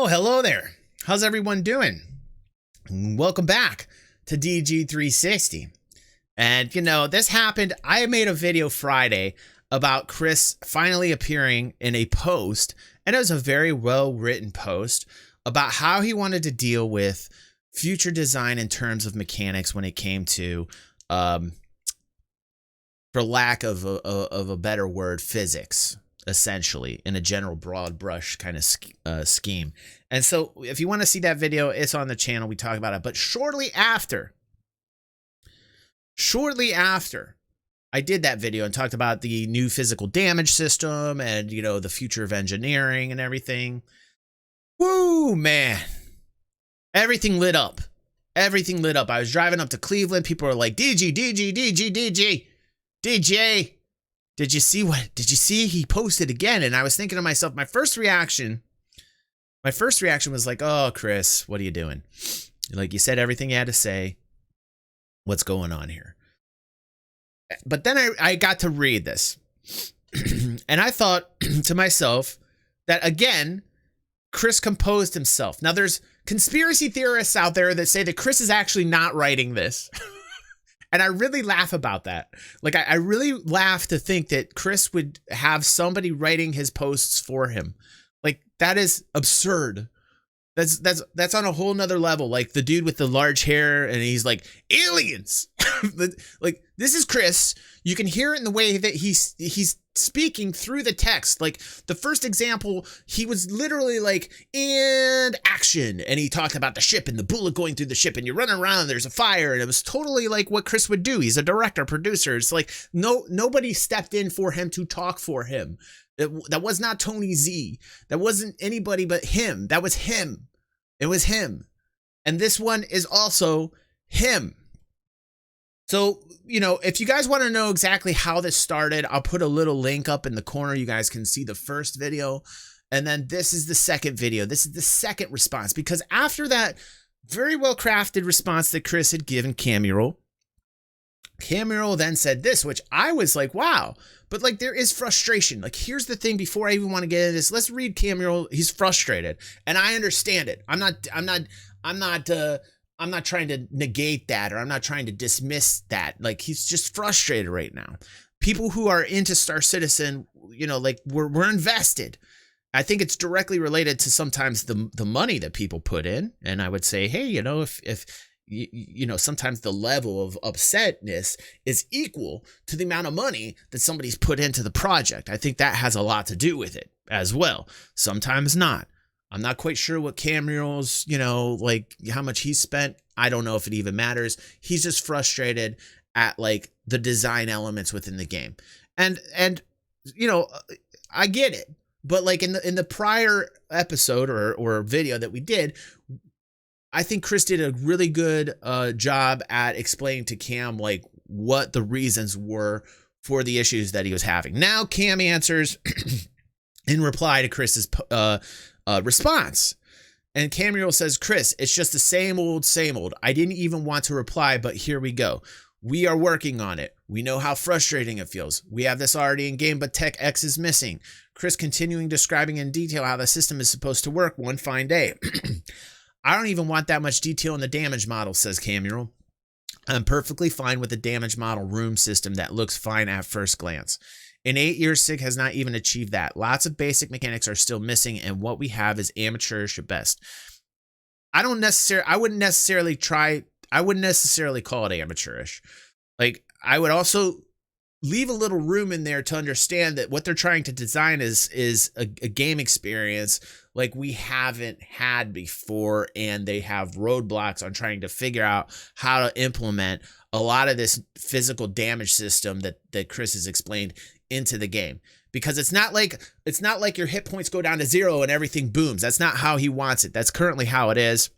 Hello there. How's everyone doing? Welcome back to DG360. And this happened. I made a video Friday about Chris finally appearing in a post, and it was a very well written post about how he wanted to deal with future design in terms of mechanics when it came to, for lack of a better word, physics, essentially, in a general broad brush kind of scheme. And so if you want to see that video, it's on the channel. We talk about it. But shortly after I did that video and talked about the new physical damage system and, the future of engineering and everything. Woo, man. Everything lit up. Everything lit up. I was driving up to Cleveland. People were like, DJ, did you see he posted again? And I was thinking to myself, my first reaction was like, oh, Chris, what are you doing? Like, you said everything you had to say. What's going on here? But then I got to read this and I thought to myself that, again, Chris composed himself. Now, there's conspiracy theorists out there that say that Chris is actually not writing this. And I really laugh about that. Like, I really laugh to think that Chris would have somebody writing his posts for him. Like, that is absurd. That's on a whole nother level. Like the dude with the large hair and he's like, aliens. Like, this is Chris. You can hear it in the way that he's speaking through the text. Like, the first example, he was literally like, and action. And he talked about the ship and the bullet going through the ship and you're running around and there's a fire. And it was totally like what Chris would do. He's a director, producer. It's like, nobody stepped in for him to talk for him. That was not Tony Z. That wasn't anybody but him. That was him. It was him. And this one is also him. So, if you guys want to know exactly how this started, I'll put a little link up in the corner. You guys can see the first video. And then this is the second video. This is the second response. Because after that very well crafted response that Chris had given Camural then said this, which I was like, wow. But like, there is frustration. Like, here's the thing, before I even want to get into this, let's read Camural. He's frustrated and I understand it. I'm not trying to negate that, or I'm not trying to dismiss that. Like, he's just frustrated right now. People who are into Star Citizen, like we're invested. I think it's directly related to sometimes the money that people put in. And I would say, hey, if sometimes the level of upsetness is equal to the amount of money that somebody's put into the project. I think that has a lot to do with it as well. Sometimes not. I'm not quite sure what Camural's, like how much he spent. I don't know if it even matters. He's just frustrated at like the design elements within the game. And I get it. But like in the prior episode or video that we did, I think Chris did a really good job at explaining to Cam like what the reasons were for the issues that he was having. Now Cam answers in reply to Chris's response. And Camural says, Chris, it's just the same old. I didn't even want to reply, but here we go. We are working on it. We know how frustrating it feels. We have this already in game, but Tech X is missing. Chris continuing describing in detail how the system is supposed to work one fine day. I don't even want that much detail in the damage model, says Camural. I'm perfectly fine with the damage model room system that looks fine at first glance. In 8 years, SIG has not even achieved that. Lots of basic mechanics are still missing, and what we have is amateurish at best. I wouldn't necessarily call it amateurish. Like, I would also leave a little room in there to understand that what they're trying to design is a game experience like we haven't had before, and they have roadblocks on trying to figure out how to implement a lot of this physical damage system that Chris has explained into the game. Because it's not like your hit points go down to 0 and everything booms. That's not how he wants it. That's currently how it is.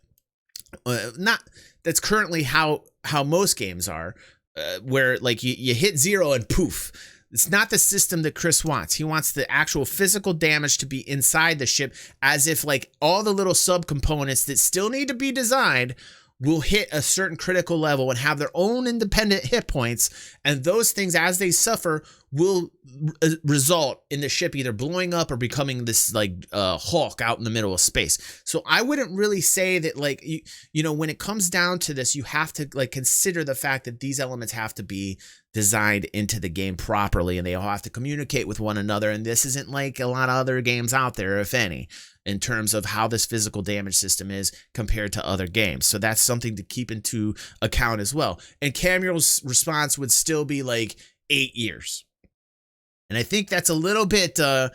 That's currently how most games are, where like you hit 0 and poof. It's not the system that Chris wants. He wants the actual physical damage to be inside the ship, as if like all the little subcomponents that still need to be designed will hit a certain critical level and have their own independent hit points, and those things, as they suffer, will result in the ship either blowing up or becoming this like Hulk out in the middle of space. So I wouldn't really say that, like, you know, when it comes down to this, you have to like consider the fact that these elements have to be designed into the game properly, and they all have to communicate with one another. And this isn't like a lot of other games out there, if any, in terms of how this physical damage system is compared to other games. So that's something to keep into account as well. And Camural's response would still be like 8 years. And I think that's a little bit, to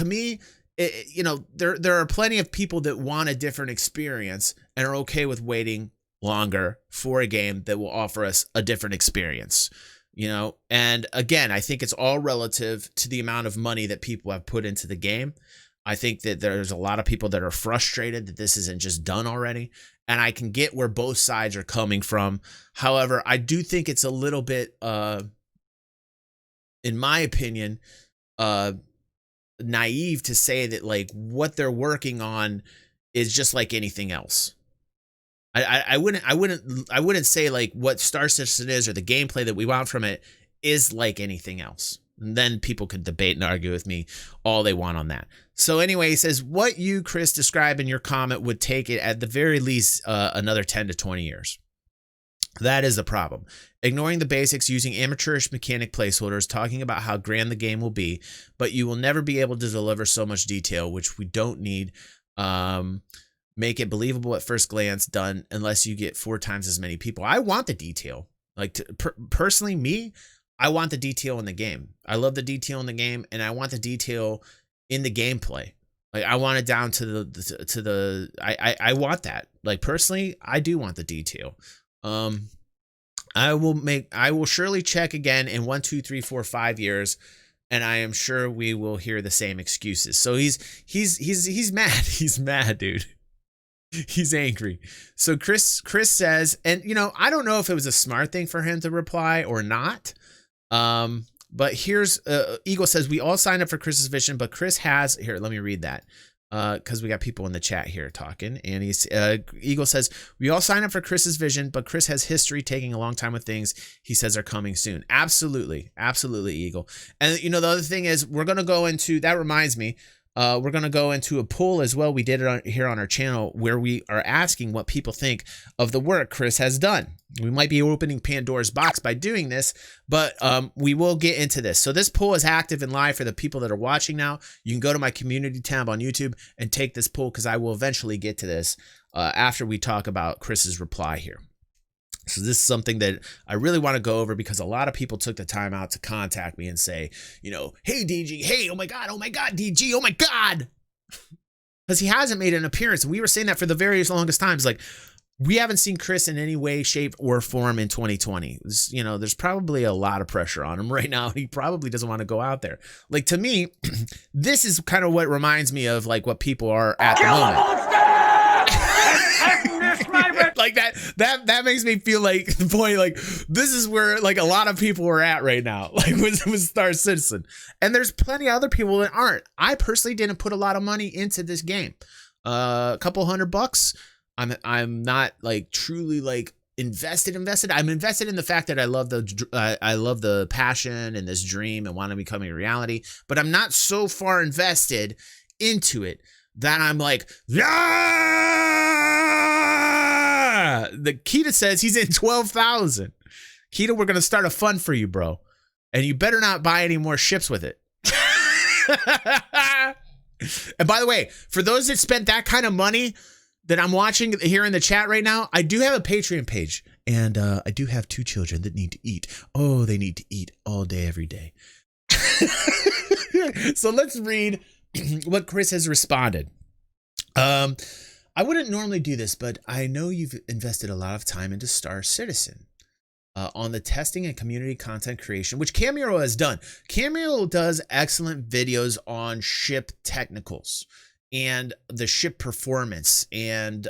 me, you know, there are plenty of people that want a different experience and are okay with waiting longer for a game that will offer us a different experience. You know, and again, I think it's all relative to the amount of money that people have put into the game. I think that there's a lot of people that are frustrated that this isn't just done already. And I can get where both sides are coming from. However, I do think it's a little bit, in my opinion, naive to say that like what they're working on is just like anything else. I wouldn't say like what Star Citizen is or the gameplay that we want from it is like anything else. And then people could debate and argue with me all they want on that. So anyway, he says, what you, Chris, describe in your comment would take it at the very least another 10 to 20 years. That is the problem. Ignoring the basics, using amateurish mechanic placeholders, talking about how grand the game will be, but you will never be able to deliver so much detail, which we don't need. Make it believable at first glance done unless you get 4 times as many people. I want the detail. Like personally, me, I want the detail in the game. I love the detail in the game, and I want the detail in the gameplay. Like I want it down to the I want that. Like personally, I do want the detail. I will surely check again in 1, 2, 3, 4, 5 years, and I am sure we will hear the same excuses. So he's mad. He's mad, dude. He's angry. So Chris says, and you know, I don't know if it was a smart thing for him to reply or not. But here's Eagle says, we all signed up for Chris's vision, but Chris has here. Let me read that. Because we got people in the chat here talking, and he's Eagle says, we all sign up for Chris's vision, but Chris has history taking a long time with things he says are coming soon. Absolutely, Eagle. And you know, the other thing is, we're gonna go into that. Reminds me. We're going to go into a poll as well. We did it here on our channel where we are asking what people think of the work Chris has done. We might be opening Pandora's box by doing this, but we will get into this. So this poll is active and live for the people that are watching now. You can go to my community tab on YouTube and take this poll, because I will eventually get to this after we talk about Chris's reply here. So this is something that I really want to go over, because a lot of people took the time out to contact me and say, you know, hey, DG, hey, oh my God, DG, oh my God. Because he hasn't made an appearance. And we were saying that for the very longest times. Like, we haven't seen Chris in any way, shape, or form in 2020. You know, there's probably a lot of pressure on him right now. He probably doesn't want to go out there. Like, to me, this is kind of what reminds me of like what people are at the moment. Like that makes me feel like, boy, like this is where like a lot of people are at right now, like with Star Citizen. And there's plenty of other people that aren't. I personally didn't put a lot of money into this game. A couple $100. I'm not like truly like invested. I'm invested in the fact that I love the passion and this dream and want to become a reality, but I'm not so far invested into it that I'm like, the Keita says he's in 12,000. Keita, we're going to start a fund for you, bro. And you better not buy any more ships with it. And by the way, for those that spent that kind of money that I'm watching here in the chat right now, I do have a Patreon page. And I do have 2 children that need to eat. Oh, they need to eat all day, every day. So let's read what Chris has responded. I wouldn't normally do this, but I know you've invested a lot of time into Star Citizen on the testing and community content creation, which Camural has done. Camural does excellent videos on ship technicals and the ship performance, and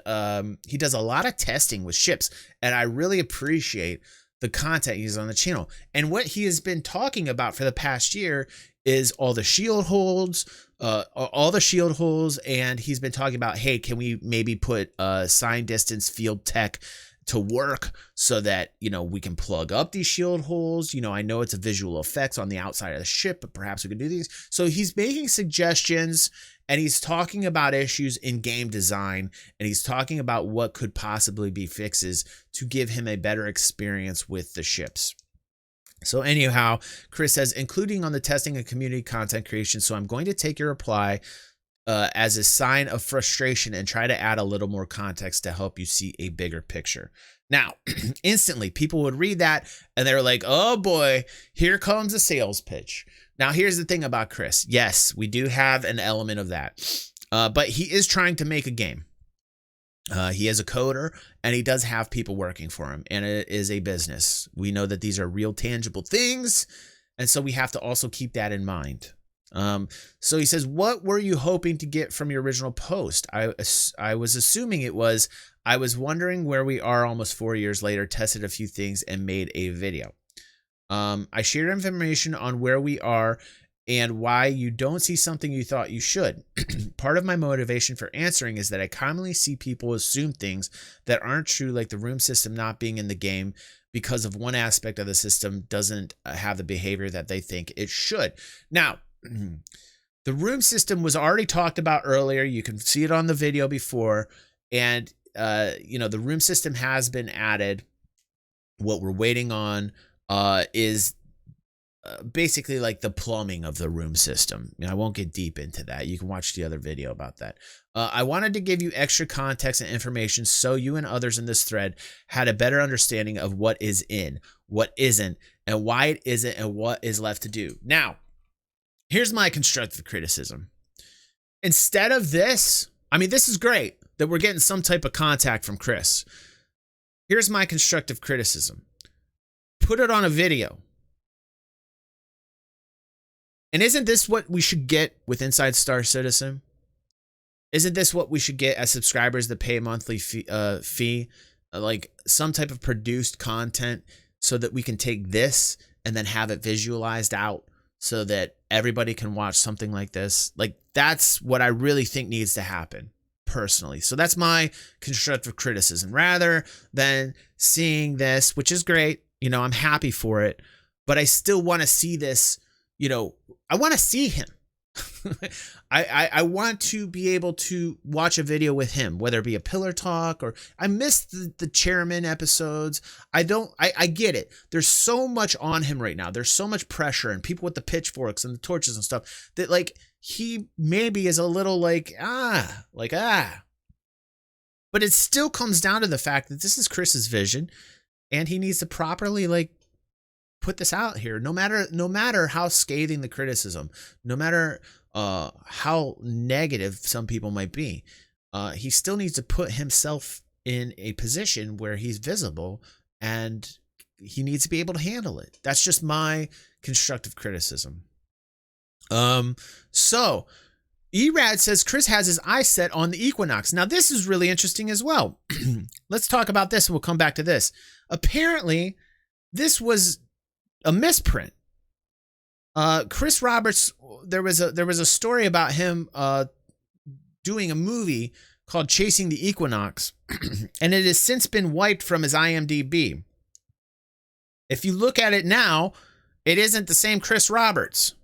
he does a lot of testing with ships, and I really appreciate the content he's on the channel. And what he has been talking about for the past year is all the shield holds, all the shield holes, and he's been talking about, hey, can we maybe put sign distance field tech to work so that, you know, we can plug up these shield holes. You know, I know it's a visual effects on the outside of the ship, but perhaps we can do these. So he's making suggestions, and he's talking about issues in game design, and he's talking about what could possibly be fixes to give him a better experience with the ships. So anyhow, Chris says, including on the testing and community content creation. So I'm going to take your reply as a sign of frustration and try to add a little more context to help you see a bigger picture. Now, instantly, people would read that and they're like, oh boy, here comes a sales pitch. Now, here's the thing about Chris. Yes, we do have an element of that, but he is trying to make a game. He is a coder, and he does have people working for him, and it is a business. We know that these are real tangible things, and so we have to also keep that in mind. So he says, what were you hoping to get from your original post? I was assuming it was, I was wondering where we are almost 4 years later, tested a few things and made a video. I shared information on where we are and why you don't see something you thought you should. Part of my motivation for answering is that I commonly see people assume things that aren't true, like the room system not being in the game because of one aspect of the system doesn't have the behavior that they think it should. Now, the room system was already talked about earlier. You can see it on the video before. And, you know, the room system has been added. What we're waiting on is basically like the plumbing of the room system. I won't get deep into that. You can watch the other video about that. I wanted to give you extra context and information so you and others in this thread had a better understanding of what is in, what isn't, and why it isn't, and what is left to do. Now, here's my constructive criticism. Instead of this, I mean, this is great that we're getting some type of contact from Chris. Here's my constructive criticism. Put it on a video. And isn't this what we should get with Inside Star Citizen? Isn't this what we should get as subscribers that pay a monthly fee? Like some type of produced content so that we can take this and then have it visualized out so that everybody can watch something like this. Like that's what I really think needs to happen personally. So that's my constructive criticism. Rather than seeing this, which is great, you know, I'm happy for it, but I still want to see this. You know, I want to see him. I want to be able to watch a video with him, whether it be a pillar talk or I missed the chairman episodes. I get it. There's so much on him right now. There's so much pressure and people with the pitchforks and the torches and stuff that like he maybe is a little like, but it still comes down to the fact that this is Chris's vision and he needs to properly like put this out here, no matter how scathing the criticism, no matter how negative some people might be, he still needs to put himself in a position where he's visible and he needs to be able to handle it. That's just my constructive criticism. So Erad says Chris has his eyes set on the Equinox. Now this is really interesting as well. Let's talk about this and we'll come back to this. Apparently this was a misprint. Chris Roberts, there was a story about him doing a movie called Chasing the Equinox, and it has since been wiped from his IMDb. If you look at it now, it isn't the same Chris Roberts.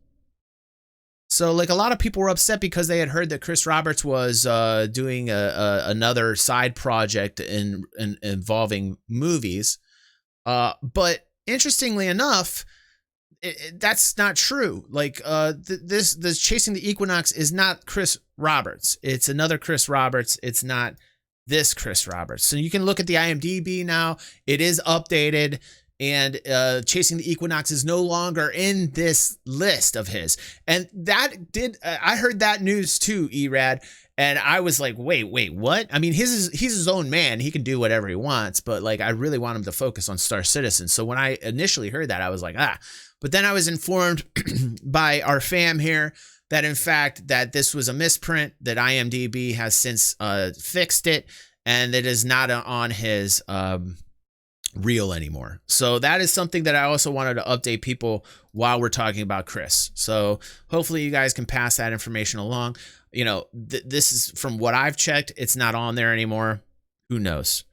So like a lot of people were upset because they had heard that Chris Roberts was doing another side project involving movies, but interestingly enough, that's not true. Like this Chasing the Equinox is not Chris Roberts. It's another Chris Roberts. It's not this Chris Roberts. So you can look at the IMDb now. It is updated, and Chasing the Equinox is no longer in this list of his. And I heard that news too, Erad. And I was like, wait, what? I mean, he's his own man. He can do whatever he wants. But like, I really want him to focus on Star Citizen. So when I initially heard that, I was like, But then I was informed by our fam here that in fact, that this was a misprint, that IMDb has since fixed it. And it is not on his real anymore. So that is something that I also wanted to update people while we're talking about Chris. So hopefully you guys can pass that information along. You know, this is from what I've checked. It's not on there anymore. Who knows?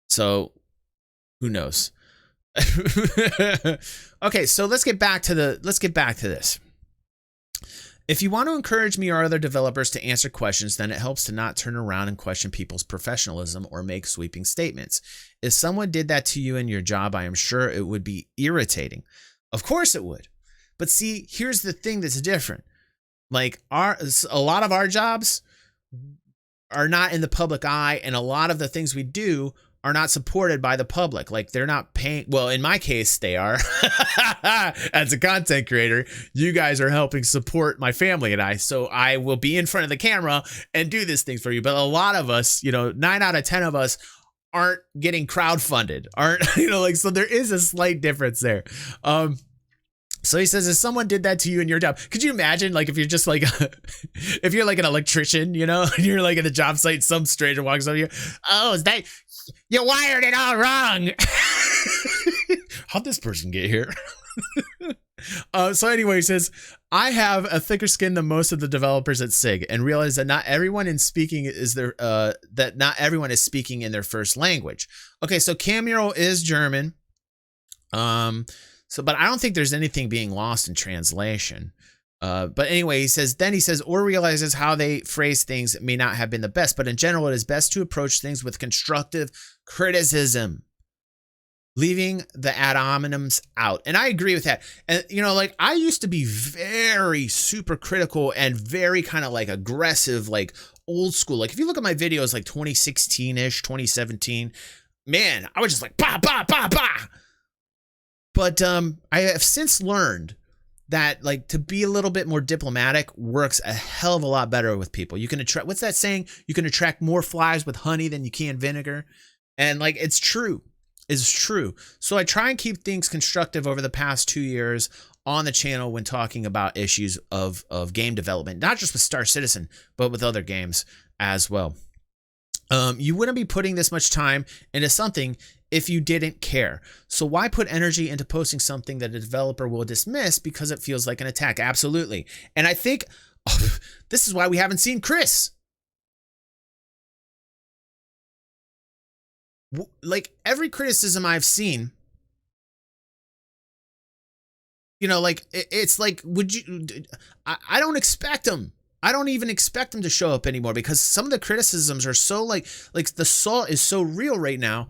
So who knows? Okay, so let's get back to this. If you want to encourage me or other developers to answer questions, then it helps to not turn around and question people's professionalism or make sweeping statements. If someone did that to you in your job, I am sure it would be irritating. Of course it would. But see, here's the thing that's different. Like a lot of our jobs are not in the public eye, and a lot of the things we do are not supported by the public. Like they're not paying. Well, in my case, they are. As a content creator, you guys are helping support my family and I. So I will be in front of the camera and do this thing for you. But a lot of us, 9 out of 10 of us aren't getting crowdfunded, so there is a slight difference there. So he says, if someone did that to you in your job, could you imagine, like, if you're just like, if you're like an electrician, and you're like at the job site, some stranger walks up to you, oh, is that, you wired it all wrong. How'd this person get here? So anyway, he says, I have a thicker skin than most of the developers at SIG and realize that not everyone is speaking in their first language. Okay, so Camural is German. But I don't think there's anything being lost in translation. But anyway, he says, or realizes how they phrase things may not have been the best, but in general, it is best to approach things with constructive criticism, leaving the ad hominems out. And I agree with that. And, I used to be very super critical and very kind of like aggressive, like old school. Like if you look at my videos, like 2016-ish, 2017, man, I was just like, bah, bah, bah, bah. But I have since learned that, like, to be a little bit more diplomatic works a hell of a lot better with people. You can attract, what's that saying? You can attract more flies with honey than you can vinegar. And, like, it's true. It's true. So I try and keep things constructive over the past 2 years on the channel when talking about issues of game development, not just with Star Citizen, but with other games as well. You wouldn't be putting this much time into something if you didn't care. So why put energy into posting something that a developer will dismiss because it feels like an attack? Absolutely. And I think this is why we haven't seen Chris. Like every criticism I've seen, it's like, I don't expect them. I don't even expect them to show up anymore because some of the criticisms are so like the salt is so real right now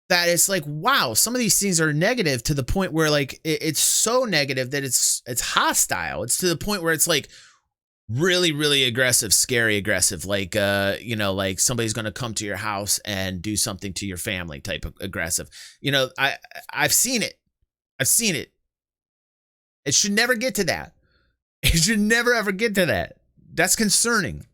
that it's like, wow, some of these things are negative to the point where like it's so negative that it's hostile. It's to the point where it's like really, really aggressive, scary aggressive. Like, like somebody's going to come to your house and do something to your family type of aggressive. I've seen it. I've seen it. It should never get to that. It should never, ever get to that. That's concerning.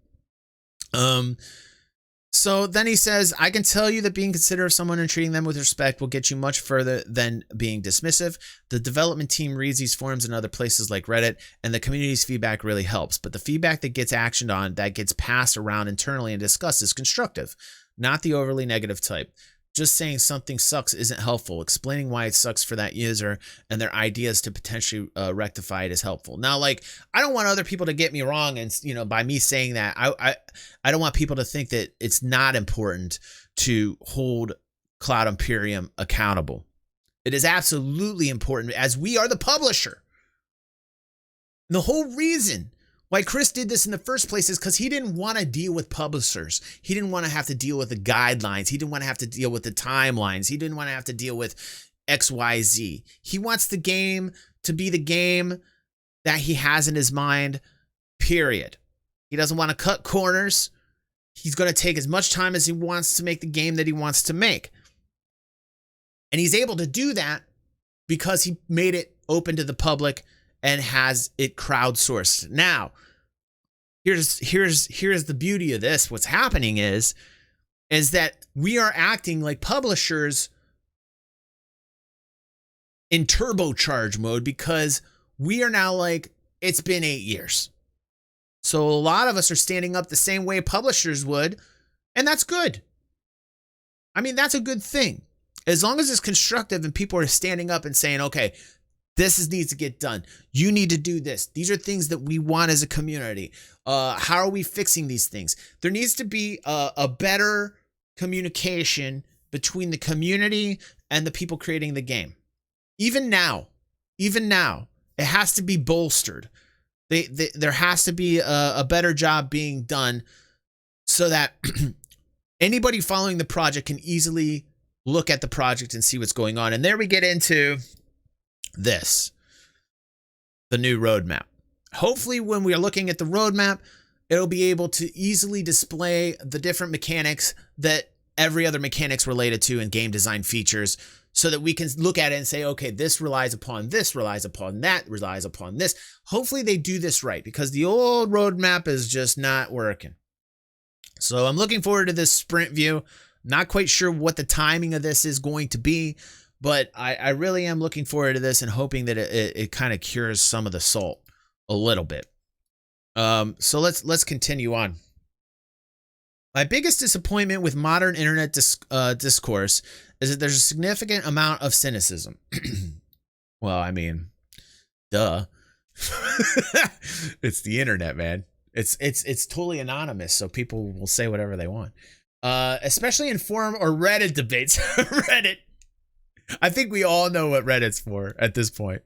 So then he says, I can tell you that being considerate of someone and treating them with respect will get you much further than being dismissive. The development team reads these forums in other places like Reddit, and the community's feedback really helps. But the feedback that gets actioned on, that gets passed around internally and discussed is constructive, not the overly negative type. Just saying something sucks isn't helpful. Explaining why it sucks for that user and their ideas to potentially rectify it is helpful. Now, like, I don't want other people to get me wrong, and by me saying that, I don't want people to think that it's not important to hold Cloud Imperium accountable. It is absolutely important, as we are the publisher. And the whole reason why Chris did this in the first place is because he didn't want to deal with publishers. He didn't want to have to deal with the guidelines. He didn't want to have to deal with the timelines. He didn't want to have to deal with XYZ. He wants the game to be the game that he has in his mind, period. He doesn't want to cut corners. He's going to take as much time as he wants to make the game that he wants to make. And he's able to do that because he made it open to the public and has it crowdsourced. Now, here's the beauty of this. What's happening is that we are acting like publishers in turbocharge mode because we are now like, it's been 8 years. So a lot of us are standing up the same way publishers would, and that's good. I mean, that's a good thing. As long as it's constructive and people are standing up and saying, okay, needs to get done. You need to do this. These are things that we want as a community. How are we fixing these things? There needs to be a better communication between the community and the people creating the game. Even now, it has to be bolstered. There has to be a better job being done so that anybody following the project can easily look at the project and see what's going on. And there we get into the new roadmap. Hopefully when we are looking at the roadmap, it'll be able to easily display the different mechanics that every other mechanic's related to and game design features, so that we can look at it and say, okay, this relies upon this, relies upon that, relies upon this. Hopefully they do this right, because the old roadmap is just not working. So I'm looking forward to this sprint view. Not quite sure what the timing of this is going to be, but I really am looking forward to this and hoping that it kind of cures some of the salt a little bit. So let's continue on. My biggest disappointment with modern internet discourse is that there's a significant amount of cynicism. Well, I mean, duh. It's the internet, man. It's totally anonymous, so people will say whatever they want. Especially in forum or Reddit debates. Reddit. I think we all know what Reddit's for at this point.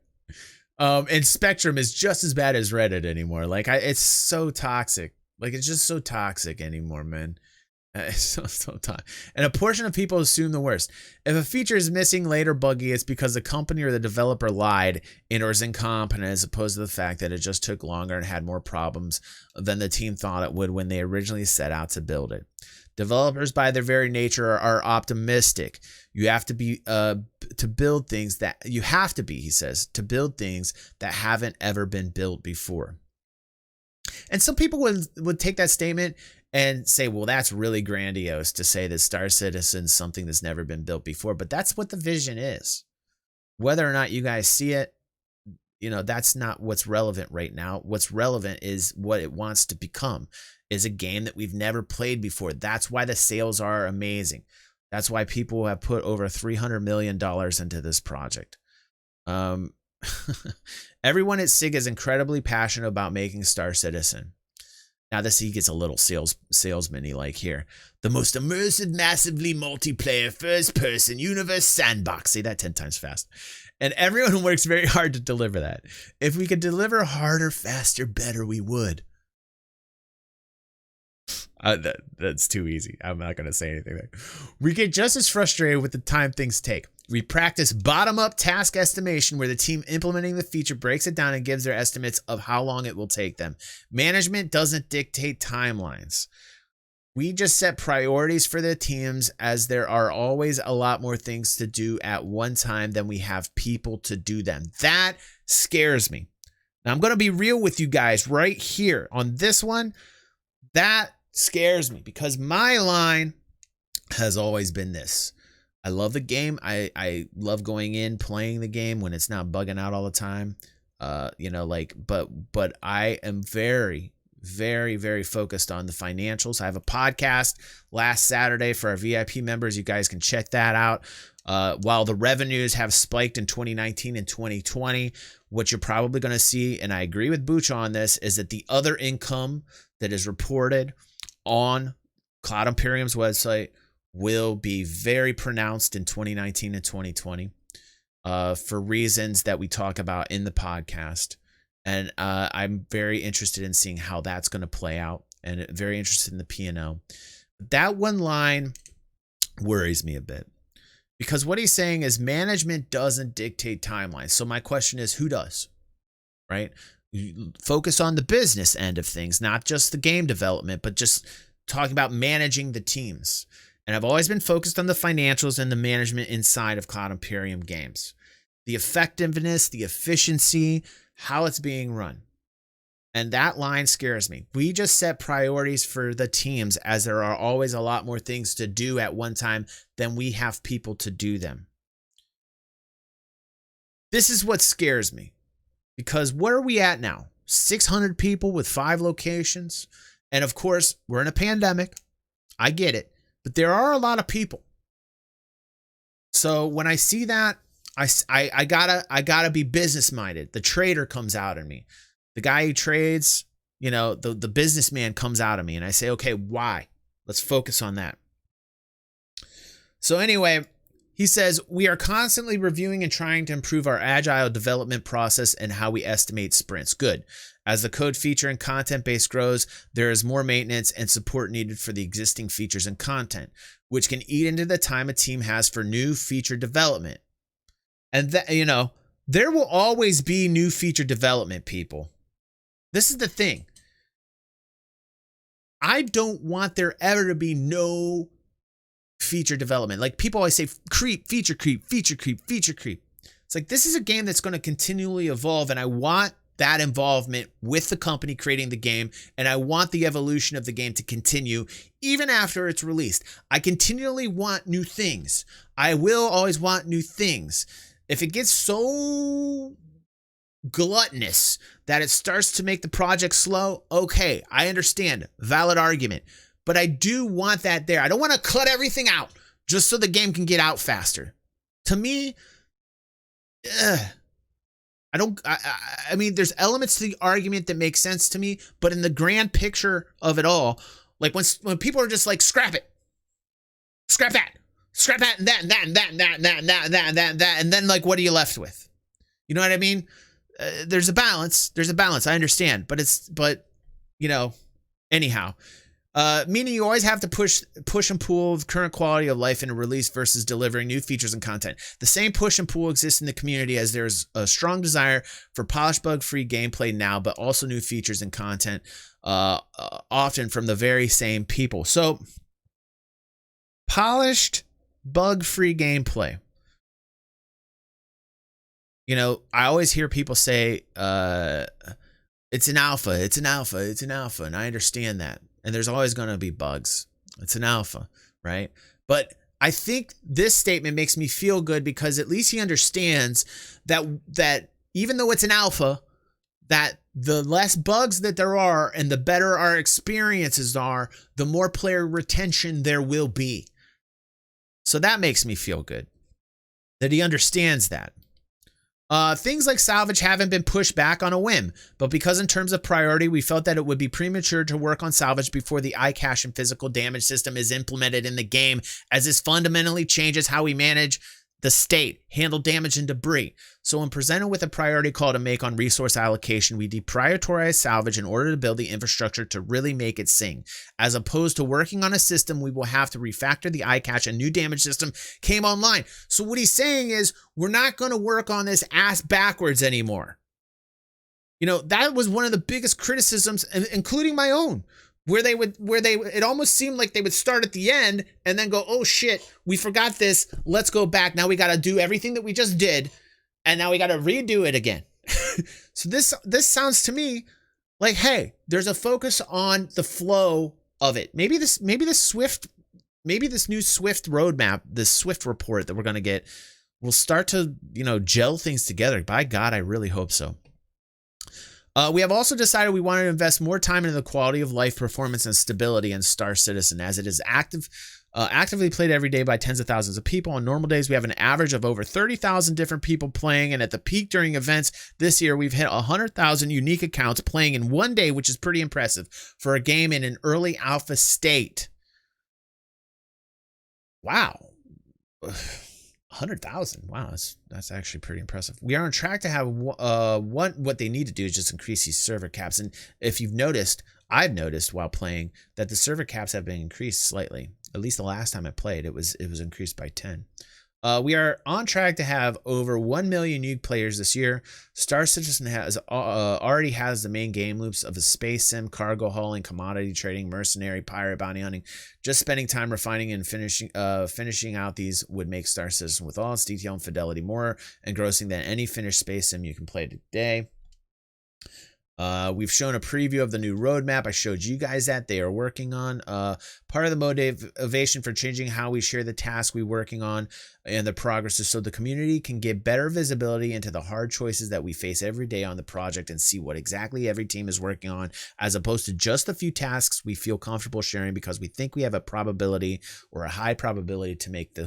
And Spectrum is just as bad as Reddit anymore. Like, it's so toxic. Like, it's just so toxic anymore, man. It's so toxic. And a portion of people assume the worst. If a feature is missing, late, or buggy, it's because the company or the developer lied and or is incompetent, as opposed to the fact that it just took longer and had more problems than the team thought it would when they originally set out to build it. Developers, by their very nature, are optimistic. You have to be to build things that you have to be, he says, to build things that haven't ever been built before. And some people would take that statement and say, well, that's really grandiose to say that Star Citizen's something that's never been built before. But that's what the vision is. Whether or not you guys see it, that's not what's relevant right now. What's relevant is what it wants to become, is a game that we've never played before. That's why the sales are amazing. That's why people have put over $300 million into this project. Everyone at SIG is incredibly passionate about making Star Citizen. Now this he gets a little salesman-y like here. The most immersive, massively multiplayer first-person universe sandbox. Say that 10 times fast. And everyone works very hard to deliver that. If we could deliver harder, faster, better, we would. That's too easy. I'm not going to say anything there. We get just as frustrated with the time things take. We practice bottom-up task estimation, where the team implementing the feature breaks it down and gives their estimates of how long it will take them. Management doesn't dictate timelines. We just set priorities for the teams, as there are always a lot more things to do at one time than we have people to do them. That scares me. Now, I'm going to be real with you guys right here on this one. That scares me, because my line has always been this. I love the game. I love going in, playing the game when it's not bugging out all the time. But I am very, very, very focused on the financials. I have a podcast last Saturday for our VIP members. You guys can check that out. While the revenues have spiked in 2019 and 2020, what you're probably going to see, and I agree with Booch on this, is that the other income that is reported on Cloud Imperium's website will be very pronounced in 2019 and 2020 for reasons that we talk about in the podcast. And I'm very interested in seeing how that's going to play out, and very interested in the P&L. That one line worries me a bit, because what he's saying is management doesn't dictate timelines. So my question is, who does? Right? Focus on the business end of things, not just the game development, but just talking about managing the teams. And I've always been focused on the financials and the management inside of Cloud Imperium games. The effectiveness, the efficiency, how it's being run. And that line scares me. We just set priorities for the teams, as there are always a lot more things to do at one time than we have people to do them. This is what scares me. Because where are we at now? 600 people with 5 locations. And of course, we're in a pandemic. I get it. But there are a lot of people. So when I see that, I gotta be business minded. The trader comes out in me. The guy who trades, you know, the businessman comes out of me, and I say, okay, why? Let's focus on that. So anyway, he says, we are constantly reviewing and trying to improve our agile development process and how we estimate sprints. Good. As the code feature and content base grows, there is more maintenance and support needed for the existing features and content, which can eat into the time a team has for new feature development. And that, you know, there will always be new feature development, people. This is the thing. I don't want there ever to be no feature development. Like people always say, feature creep. It's like, this is a game that's going to continually evolve, and I want that involvement with the company creating the game, and I want the evolution of the game to continue even after it's released. I continually want new things. I will always want new things. If it gets so gluttonous that it starts to make the project slow, okay, I understand. Valid argument. But I do want that there. I don't want to cut everything out just so the game can get out faster. To me, I mean, there's elements to the argument that make sense to me, but in the grand picture of it all, like when people are just like, scrap it, scrap that, and that, and that, and that, and that, and that, and that, and that, and that, and that, and then like, what are you left with? You know what I mean? There's a balance. I understand, but you know, anyhow. Meaning you always have to push and pull the current quality of life in a release versus delivering new features and content. The same push and pull exists in the community, as there's a strong desire for polished, bug-free gameplay now, but also new features and content, often from the very same people. So, polished, bug-free gameplay. You know, I always hear people say, it's an alpha, and I understand that. And there's always going to be bugs. It's an alpha, right? But I think this statement makes me feel good, because at least he understands that even though it's an alpha, that the less bugs that there are and the better our experiences are, the more player retention there will be. So that makes me feel good that he understands that. Things like salvage haven't been pushed back on a whim, but because in terms of priority, we felt that it would be premature to work on salvage before the iCache and physical damage system is implemented in the game, as this fundamentally changes how we manage the state, handle damage and debris. So when presented with a priority call to make on resource allocation, we deprioritize salvage in order to build the infrastructure to really make it sing. As opposed to working on a system, we will have to refactor the iCache, and new damage system came online. So what he's saying is, we're not going to work on this ass backwards anymore. You know, that was one of the biggest criticisms, including my own, where it almost seemed like they would start at the end and then go, oh shit, we forgot this. Let's go back. Now we got to do everything that we just did, and now we got to redo it again. So this sounds to me like, hey, there's a focus on the flow of it. Maybe this new Swift roadmap, this Swift report that we're going to get, will start to, you know, gel things together. By God, I really hope so. We have also decided we want to invest more time into the quality of life, performance, and stability in Star Citizen, as it is actively played every day by tens of thousands of people. On normal days, we have an average of over 30,000 different people playing, and at the peak during events this year, we've hit 100,000 unique accounts playing in one day, which is pretty impressive for a game in an early alpha state. Wow. 100,000. Wow, that's actually pretty impressive. We are on track to have what they need to do is just increase these server caps. And if you've noticed, I've noticed while playing that the server caps have been increased slightly. At least the last time I played, it was increased by 10. We are on track to have over 1 million unique players this year. Star Citizen already has the main game loops of a space sim, cargo hauling, commodity trading, mercenary, pirate, bounty hunting. Just spending time refining and finishing out these would make Star Citizen, with all its detail and fidelity, more engrossing than any finished space sim you can play today. We've shown a preview of the new roadmap. I showed you guys that they are working on. Part of the motivation for changing how we share the task we're working on and the progress is so the community can get better visibility into the hard choices that we face every day on the project and see what exactly every team is working on, as opposed to just a few tasks we feel comfortable sharing because we think we have a probability or a high probability to make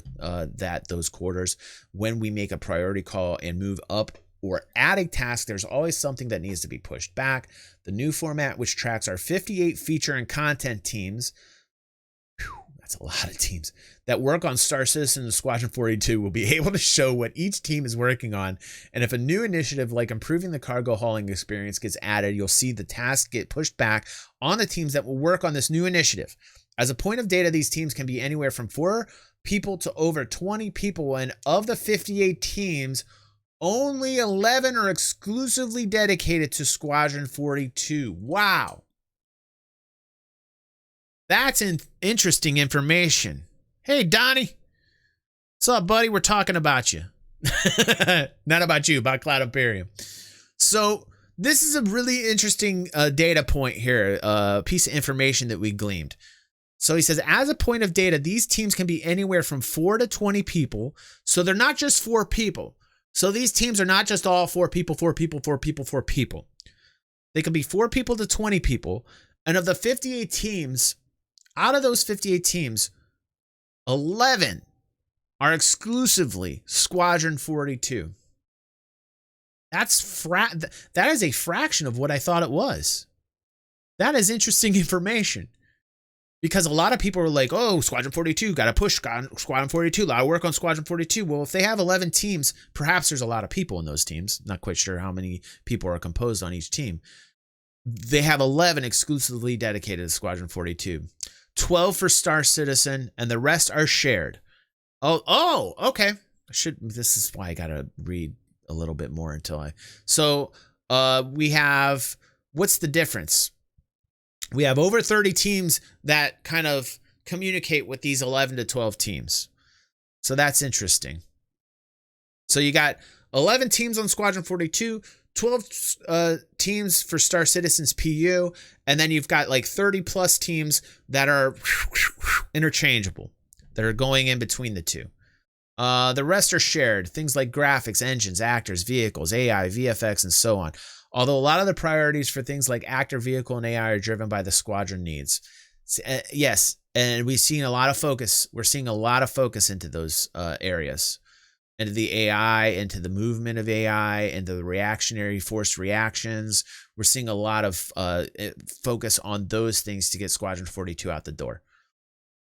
those quarters. When we make a priority call and move up or add a task, there's always something that needs to be pushed back. The new format, which tracks our 58 feature and content teams, that's a lot of teams, that work on Star Citizen and Squadron 42, will be able to show what each team is working on. And if a new initiative like improving the cargo hauling experience gets added, you'll see the task get pushed back on the teams that will work on this new initiative. As a point of data, these teams can be anywhere from 4 people to over 20 people, and of the 58 teams, only 11 are exclusively dedicated to Squadron 42. Wow. That's interesting information. Hey, Donnie. What's up, buddy? We're talking about you. Not about you, about Cloud Imperium. So this is a really interesting data point here, piece of information that we gleaned. So he says, as a point of data, these teams can be anywhere from 4 to 20 people. So they're not just 4 people. So these teams are not just all 4 people, 4 people, 4 people, 4 people. They could be 4 people to 20 people. And of the 58 teams, out of those 58 teams, 11 are exclusively Squadron 42. That is a fraction of what I thought it was. That is interesting information. Because a lot of people are like, oh, Squadron 42, got to push Squadron 42, a lot of work on Squadron 42. Well, if they have 11 teams, perhaps there's a lot of people in those teams. Not quite sure how many people are composed on each team. They have 11 exclusively dedicated to Squadron 42. 12 for Star Citizen, and the rest are shared. Oh, okay. This is why I got to read a little bit more until I... So we have... What's the difference? We have over 30 teams that kind of communicate with these 11 to 12 teams. So that's interesting. So you got 11 teams on Squadron 42, 12 teams for Star Citizen's PU, and then you've got like 30 plus teams that are interchangeable, that are going in between the two. The rest are shared, things like graphics, engines, actors, vehicles, AI, VFX, and so on. Although a lot of the priorities for things like actor, vehicle, and AI are driven by the squadron needs. Yes, and we've seen a lot of focus. We're seeing a lot of focus into those areas, into the AI, into the movement of AI, into the reactionary forced reactions. We're seeing a lot of focus on those things to get Squadron 42 out the door.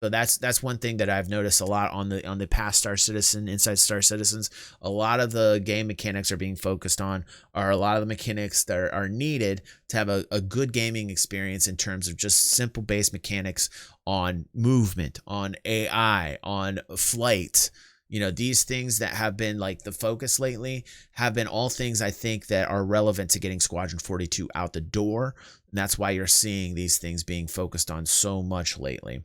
So that's one thing that I've noticed a lot on the past Star Citizen, Inside Star Citizens. A lot of the game mechanics are being focused on are a lot of the mechanics that are needed to have a good gaming experience in terms of just simple base mechanics on movement, on AI, on flight. You know, these things that have been like the focus lately have been all things I think that are relevant to getting Squadron 42 out the door. And that's why you're seeing these things being focused on so much lately.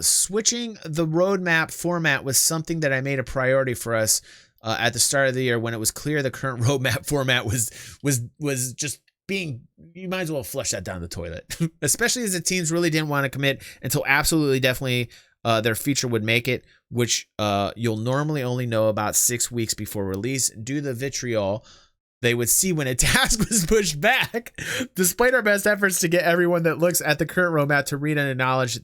Switching the roadmap format was something that I made a priority for us at the start of the year when it was clear the current roadmap format was just being, you might as well flush that down the toilet, especially as the teams really didn't want to commit until absolutely definitely their feature would make it, which you'll normally only know about 6 weeks before release. Due to the vitriol they would see when a task was pushed back. Despite our best efforts to get everyone that looks at the current roadmap to read and acknowledge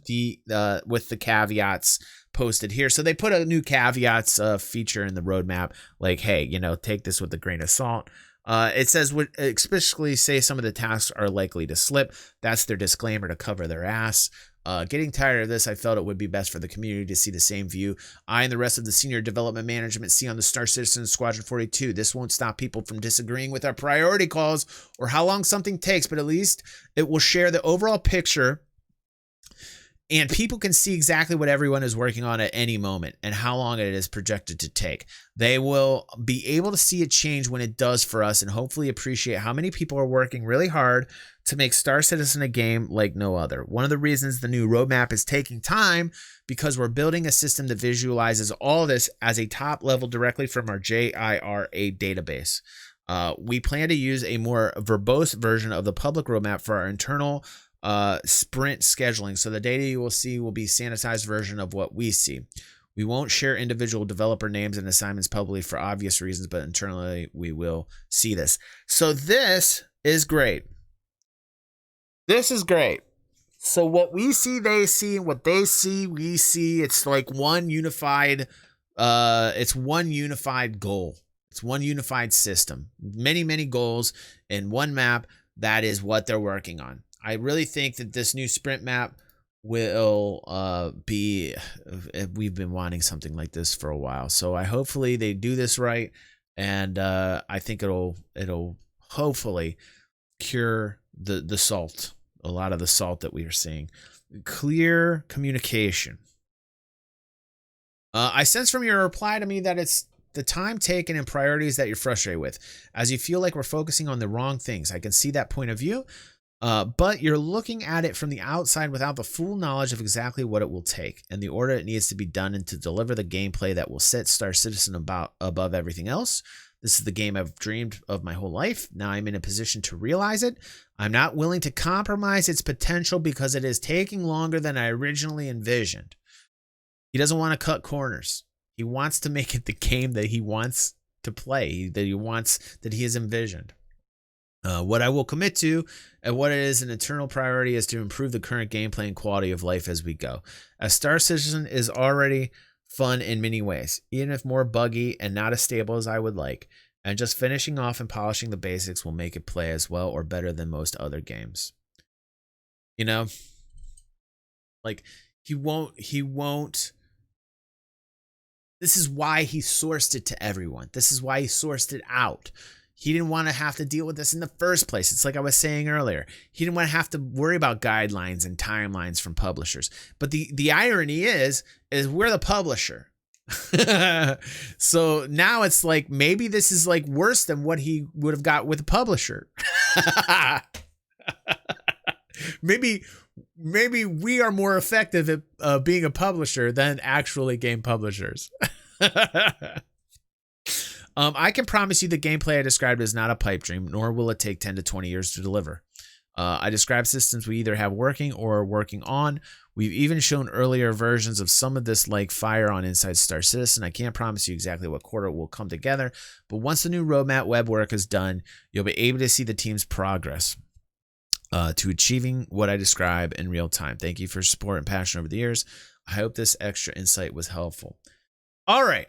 with the caveats posted here. So they put a new caveats feature in the roadmap, like, hey, you know, take this with a grain of salt. It says would especially say some of the tasks are likely to slip. That's their disclaimer to cover their ass. Getting tired of this, I felt it would be best for the community to see the same view I and the rest of the senior development management see on the Star Citizen Squadron 42. This won't stop people from disagreeing with our priority calls or how long something takes, but at least it will share the overall picture and people can see exactly what everyone is working on at any moment and how long it is projected to take. They will be able to see it change when it does for us and hopefully appreciate how many people are working really hard to make Star Citizen a game like no other. One of the reasons the new roadmap is taking time because we're building a system that visualizes all this as a top level directly from our JIRA database. We plan to use a more verbose version of the public roadmap for our internal sprint scheduling. So the data you will see will be sanitized version of what we see. We won't share individual developer names and assignments publicly for obvious reasons, but internally we will see this. So this is great. This is great. So what we see, they see. What they see, we see. It's like one unified. It's one unified goal. It's one unified system. Many, many goals in one map. That is what they're working on. I really think that this new sprint map will be. We've been wanting something like this for a while, so hopefully they do this right, and I think it'll hopefully cure the salt, a lot of the salt that we are seeing. Clear communication. I sense from your reply to me that it's the time taken and priorities that you're frustrated with, as you feel like we're focusing on the wrong things. I can see that point of view. But you're looking at it from the outside without the full knowledge of exactly what it will take and the order it needs to be done and to deliver the gameplay that will set Star Citizen above everything else. This is the game I've dreamed of my whole life. Now I'm in a position to realize it. I'm not willing to compromise its potential because it is taking longer than I originally envisioned. He doesn't want to cut corners. He wants to make it the game that he wants to play, that he has envisioned. What I will commit to and what it is an eternal priority is to improve the current gameplay and quality of life as we go. As Star Citizen is already fun in many ways, even if more buggy and not as stable as I would like, and just finishing off and polishing the basics will make it play as well or better than most other games. You know, like he won't. This is why he sourced it to everyone. This is why he sourced it out. He didn't want to have to deal with this in the first place. It's like I was saying earlier. He didn't want to have to worry about guidelines and timelines from publishers. But the irony is we're the publisher. So now it's like maybe this is like worse than what he would have got with the publisher. Maybe we are more effective at being a publisher than actually game publishers. I can promise you the gameplay I described is not a pipe dream, nor will it take 10 to 20 years to deliver. I describe systems we either have working or are working on. We've even shown earlier versions of some of this like Fire on Inside Star Citizen. I can't promise you exactly what quarter it will come together, but once the new roadmap web work is done, you'll be able to see the team's progress to achieving what I describe in real time. Thank you for your support and passion over the years. I hope this extra insight was helpful. All right.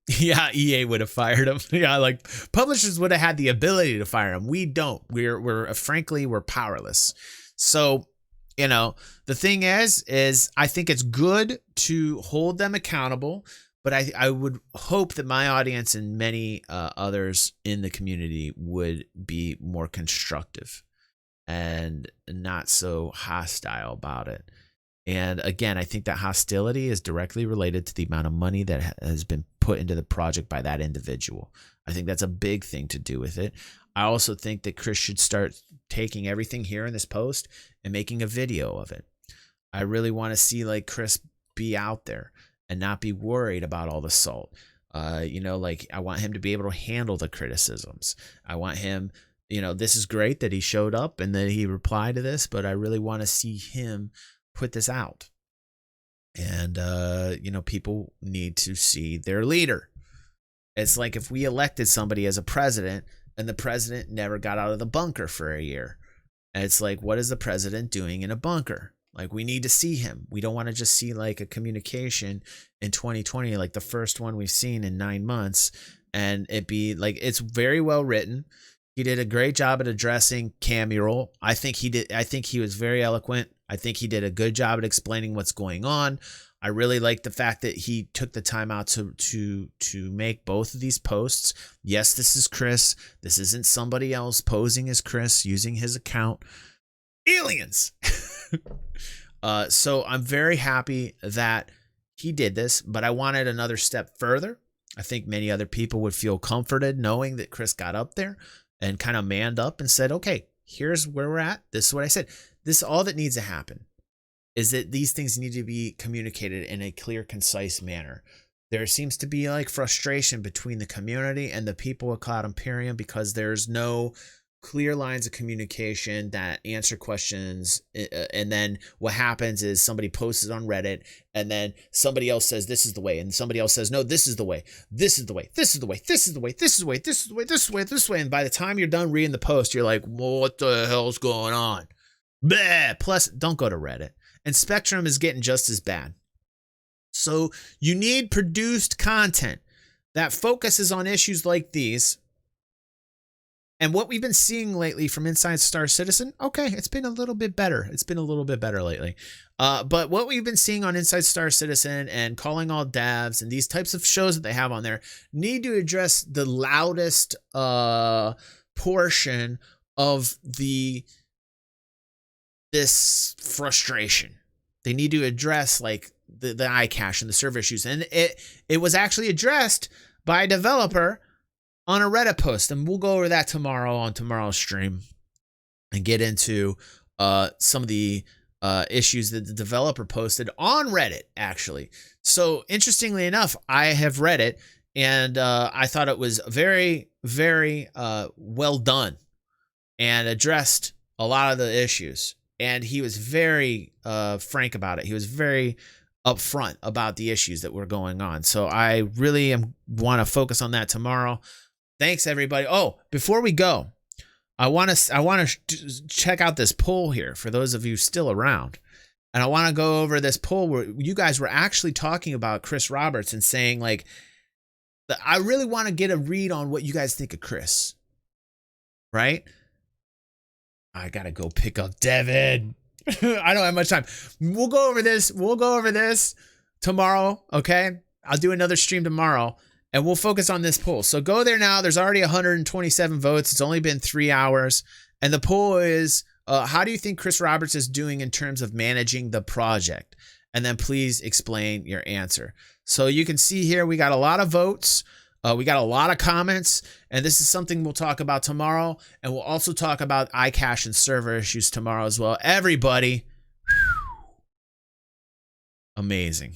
Yeah, EA would have fired him. Yeah, like publishers would have had the ability to fire him. We don't. We're frankly, we're powerless. So, you know, the thing is I think it's good to hold them accountable, but I would hope that my audience and many others in the community would be more constructive and not so hostile about it. And again, I think that hostility is directly related to the amount of money that has been put into the project by that individual. I think that's a big thing to do with it. I also think that Chris should start taking everything here in this post and making a video of it. I really want to see like Chris be out there and not be worried about all the salt. You know, like I want him to be able to handle the criticisms. I want him, you know, this is great that he showed up and that he replied to this, but I really want to see him put this out. And, you know, people need to see their leader. It's like if we elected somebody as a president and the president never got out of the bunker for a year. And it's like, what is the president doing in a bunker? Like, we need to see him. We don't want to just see like a communication in 2020, like the first one we've seen in 9 months. And it be like, it's very well written. He did a great job at addressing Camural. I think he was very eloquent. I think he did a good job at explaining what's going on. I really like the fact that he took the time out to make both of these posts. Yes, this is Chris. This isn't somebody else posing as Chris using his account. Aliens. So I'm very happy that he did this, but I wanted another step further. I think many other people would feel comforted knowing that Chris got up there and kind of manned up and said, okay, here's where we're at. This is what I said. This is all that needs to happen, is that these things need to be communicated in a clear, concise manner. there seems to be like frustration between the community and the people at Cloud Imperium because there's no clear lines of communication that answer questions. And then what happens is somebody posts it on Reddit, and then somebody else says this is the way, and somebody else says no, this is the way, this is the way, this is the way, this is the way, this is the way, this is the way, this is the way, this way. And by the time you're done reading the post, you're like, what the hell's going on? Bleh. Plus, don't go to Reddit. And Spectrum is getting just as bad. So you need produced content that focuses on issues like these. And what we've been seeing lately from Inside Star Citizen, okay, it's been a little bit better. It's been a little bit better lately. But what we've been seeing on Inside Star Citizen and Calling All Devs and these types of shows that they have on there need to address the loudest portion of this frustration. They need to address like the iCache and the server issues. And it was actually addressed by a developer on a Reddit post, and we'll go over that tomorrow on tomorrow's stream and get into some of the issues that the developer posted on Reddit, actually. So interestingly enough, I have read it, and I thought it was very, very well done and addressed a lot of the issues. And he was very frank about it. He was very upfront about the issues that were going on. So I really want to focus on that tomorrow. Thanks, everybody. Oh, before we go, I want to check out this poll here for those of you still around. And I want to go over this poll where you guys were actually talking about Chris Roberts and saying, like, I really want to get a read on what you guys think of Chris. Right? I got to go pick up Devin. I don't have much time. We'll go over this. We'll go over this tomorrow, okay? I'll do another stream tomorrow. And we'll focus on this poll. So go there now. There's already 127 votes. It's only been 3 hours. And the poll is, how do you think Chris Roberts is doing in terms of managing the project? And then please explain your answer. So you can see here, we got a lot of votes. We got a lot of comments. And this is something we'll talk about tomorrow. And we'll also talk about iCache and server issues tomorrow as well. Everybody, amazing.